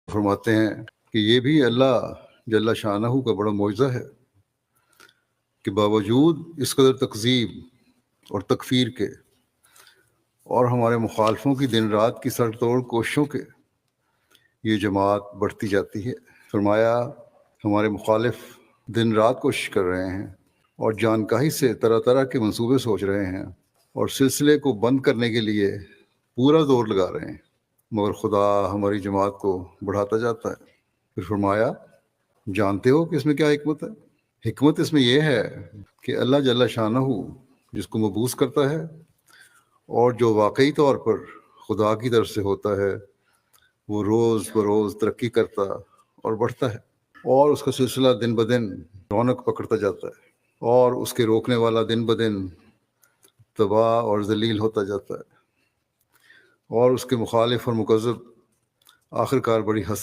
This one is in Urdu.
فرماتے ہیں کہ یہ بھی اللہ جل شانہ کا بڑا معجزہ ہے کہ باوجود اس قدر تکذیب اور تکفیر کے اور ہمارے مخالفوں کی دن رات کی سر توڑ کوششوں کے یہ جماعت بڑھتی جاتی ہے۔ فرمایا ہمارے مخالف دن رات کوشش کر رہے ہیں اور جانکاہی سے طرح طرح کے منصوبے سوچ رہے ہیں اور سلسلے کو بند کرنے کے لیے پورا زور لگا رہے ہیں، مگر خدا ہماری جماعت کو بڑھاتا جاتا ہے۔ پھر فرمایا جانتے ہو کہ اس میں کیا حکمت ہے؟ حکمت اس میں یہ ہے کہ اللہ جل شانہ جس کو مبعوث کرتا ہے اور جو واقعی طور پر خدا کی طرف سے ہوتا ہے وہ روز بروز ترقی کرتا اور بڑھتا ہے، اور اس کا سلسلہ دن بدن رونق پکڑتا جاتا ہے، اور اس کے روکنے والا دن بدن تباہ اور ذلیل ہوتا جاتا ہے، اور اس کے مخالف اور مکذب آخر کار بڑی